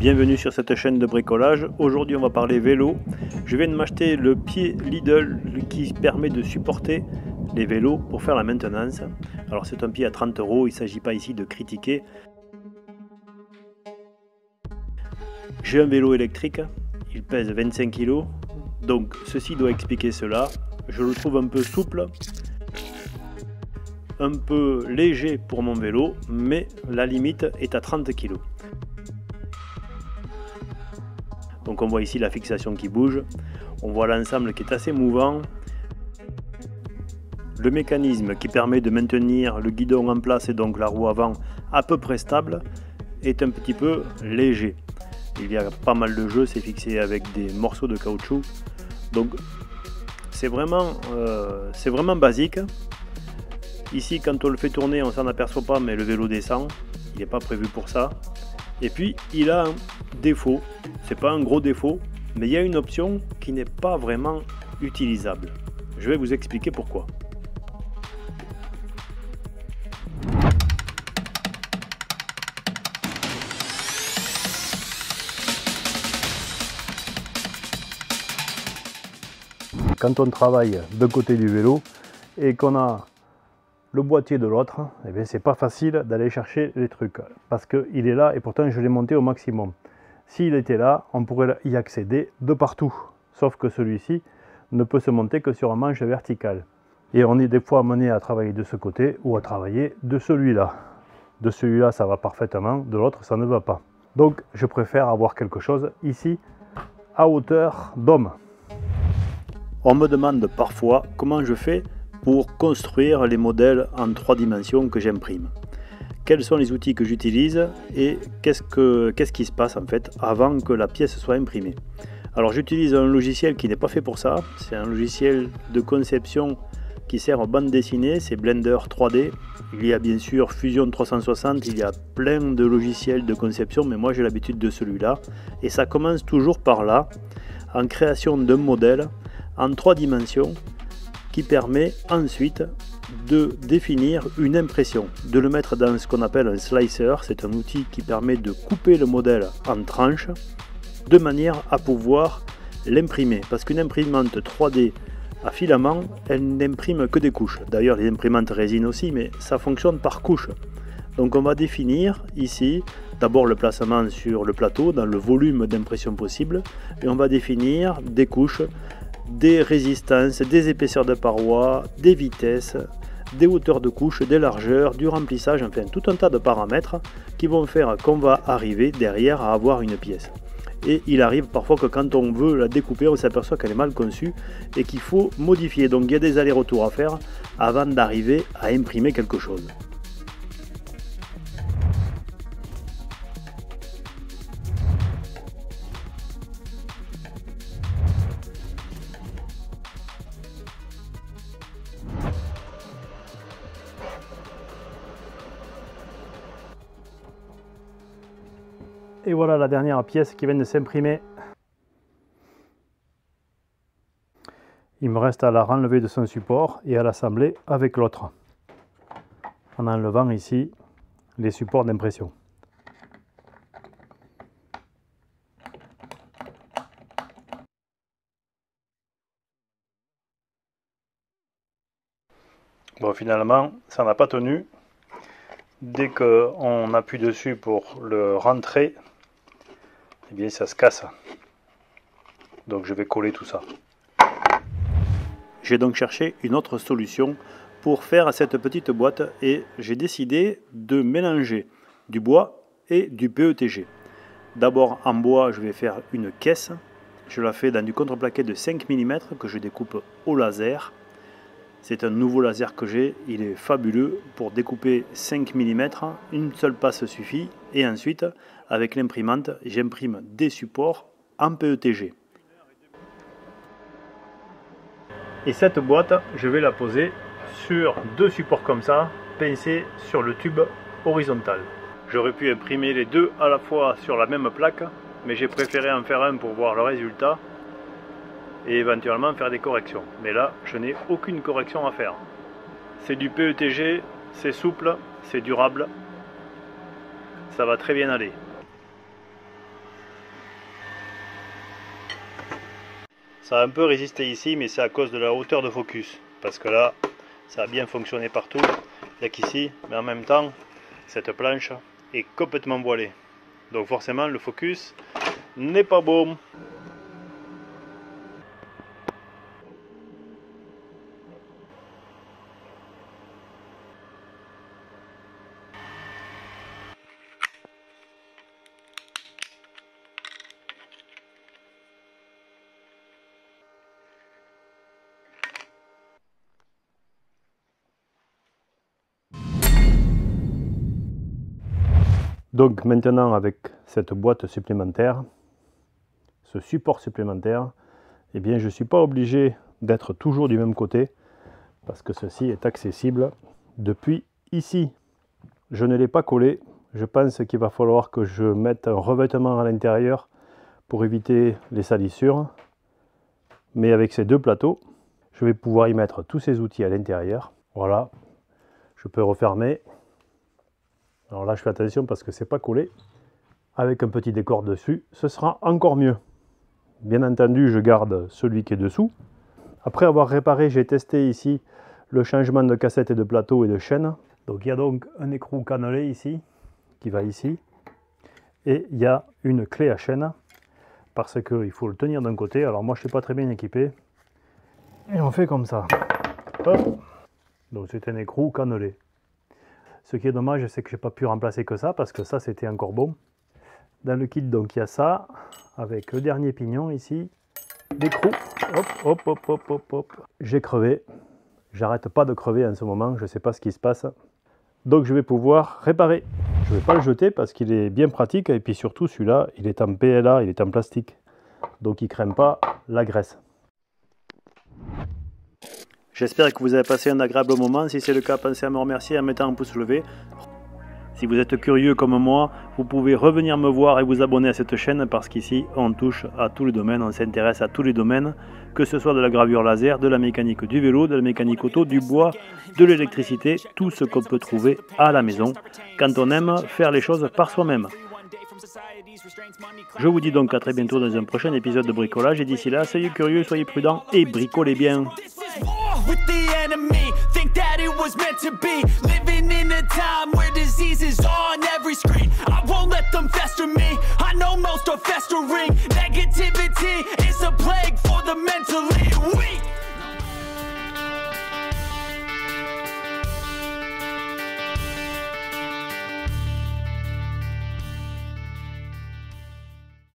Bienvenue sur cette chaîne de bricolage. Aujourd'hui on va parler vélo. Je viens de m'acheter le pied Lidl qui permet de supporter les vélos pour faire la maintenance. Alors c'est un pied à 30 €, il ne s'agit pas ici de critiquer. J'ai un vélo électrique, il pèse 25 kg, donc ceci doit expliquer cela. Je le trouve un peu souple, un peu léger pour mon vélo, mais la limite est à 30 kg. Donc on voit ici la fixation qui bouge, on voit l'ensemble qui est assez mouvant. Le mécanisme qui permet de maintenir le guidon en place et donc la roue avant à peu près stable est un petit peu léger. Il y a pas mal de jeux, c'est fixé avec des morceaux de caoutchouc. Donc c'est vraiment basique. Ici quand on le fait tourner on s'en aperçoit pas, mais le vélo descend, il n'est pas prévu pour ça. Et puis il a un défaut, c'est pas un gros défaut, mais il y a une option qui n'est pas vraiment utilisable. Je vais vous expliquer pourquoi. Quand on travaille d'un côté du vélo et qu'on a le boîtier de l'autre, eh bien c'est pas facile d'aller chercher les trucs parce qu'il est là et pourtant je l'ai monté au maximum. S'il était là, on pourrait y accéder de partout, sauf que celui-ci ne peut se monter que sur un manche vertical. Et on est des fois amené à travailler de ce côté ou à travailler de celui-là. De celui-là ça va parfaitement, de l'autre ça ne va pas. Donc je préfère avoir quelque chose ici à hauteur d'homme. On me demande parfois comment je fais pour construire les modèles en 3 dimensions que j'imprime. Quels sont les outils que j'utilise et qu'est-ce qui se passe en fait avant que la pièce soit imprimée. Alors j'utilise un logiciel qui n'est pas fait pour ça, c'est un logiciel de conception qui sert aux bandes dessinées, c'est Blender 3D. Il y a bien sûr Fusion 360, il y a plein de logiciels de conception, mais moi j'ai l'habitude de celui-là. Et ça commence toujours par là, en création d'un modèle en 3 dimensions qui permet ensuite de définir une impression, de le mettre dans ce qu'on appelle un slicer. C'est un outil qui permet de couper le modèle en tranches de manière à pouvoir l'imprimer, parce qu'une imprimante 3D à filament, elle n'imprime que des couches. D'ailleurs les imprimantes résine aussi, mais ça fonctionne par couches. Donc on va définir ici d'abord le placement sur le plateau dans le volume d'impression possible, et on va définir des couches, des résistances, des épaisseurs de parois, des vitesses, des hauteurs de couches, des largeurs, du remplissage, enfin tout un tas de paramètres qui vont faire qu'on va arriver derrière à avoir une pièce. Et il arrive parfois que quand on veut la découper, on s'aperçoit qu'elle est mal conçue et qu'il faut modifier. Donc il y a des allers-retours à faire avant d'arriver à imprimer quelque chose. Et voilà la dernière pièce qui vient de s'imprimer. Il me reste à la renlever de son support et à l'assembler avec l'autre, en enlevant ici les supports d'impression. Bon, finalement, ça n'a pas tenu. Dès qu'on appuie dessus pour le rentrer, eh bien ça se casse. Donc je vais coller tout ça. J'ai donc cherché une autre solution pour faire cette petite boîte et j'ai décidé de mélanger du bois et du PETG. D'abord en bois, je vais faire une caisse. Je la fais dans du contreplaqué de 5 mm que je découpe au laser. C'est un nouveau laser que j'ai, il est fabuleux pour découper 5 mm, une seule passe suffit, et ensuite avec l'imprimante j'imprime des supports en PETG. Et cette boîte, je vais la poser sur 2 supports comme ça, pincés sur le tube horizontal. J'aurais pu imprimer les deux à la fois sur la même plaque, mais j'ai préféré en faire un pour voir le résultat et éventuellement faire des corrections. Mais là, je n'ai aucune correction à faire. C'est du PETG, c'est souple, c'est durable, ça va très bien aller. Ça a un peu résisté ici, mais c'est à cause de la hauteur de focus. Parce que là, ça a bien fonctionné partout. Il n'y a qu'ici, mais en même temps, cette planche est complètement voilée. Donc forcément, le focus n'est pas bon. Donc maintenant, avec cette boîte supplémentaire, ce support supplémentaire, eh bien je ne suis pas obligé d'être toujours du même côté parce que ceci est accessible depuis ici. Je ne l'ai pas collé. Je pense qu'il va falloir que je mette un revêtement à l'intérieur pour éviter les salissures. Mais avec ces deux plateaux, je vais pouvoir y mettre tous ces outils à l'intérieur. Voilà, je peux refermer. Alors là, je fais attention parce que c'est pas collé. Avec un petit décor dessus, ce sera encore mieux. Bien entendu, je garde celui qui est dessous. Après avoir réparé, j'ai testé ici le changement de cassette et de plateau et de chaîne. Donc il y a donc un écrou cannelé ici, qui va ici. Et il y a une clé à chaîne, parce qu'il faut le tenir d'un côté. Alors moi, je ne suis pas très bien équipé. Et on fait comme ça. Hop. Donc c'est un écrou cannelé. Ce qui est dommage, c'est que je n'ai pas pu remplacer que ça, parce que ça, c'était encore bon. Dans le kit, donc, il y a ça, avec le dernier pignon ici, l'écrou. Hop, hop, hop, hop, hop, hop. J'ai crevé. J'arrête pas de crever en ce moment, je ne sais pas ce qui se passe. Donc, je vais pouvoir réparer. Je ne vais pas le jeter parce qu'il est bien pratique. Et puis surtout, celui-là, il est en PLA, il est en plastique. Donc, il ne crème pas la graisse. J'espère que vous avez passé un agréable moment. Si c'est le cas, pensez à me remercier en mettant un pouce levé. Si vous êtes curieux comme moi, vous pouvez revenir me voir et vous abonner à cette chaîne parce qu'ici, on touche à tous les domaines, on s'intéresse à tous les domaines, que ce soit de la gravure laser, de la mécanique du vélo, de la mécanique auto, du bois, de l'électricité, tout ce qu'on peut trouver à la maison quand on aime faire les choses par soi-même. Je vous dis donc à très bientôt dans un prochain épisode de bricolage et d'ici là, soyez curieux, soyez prudents et bricolez bien. With the enemy, think that it was meant to be. Living in a time where disease is on every screen. I won't let them fester me. I know most are festering. Negativity is a plague for the mentally.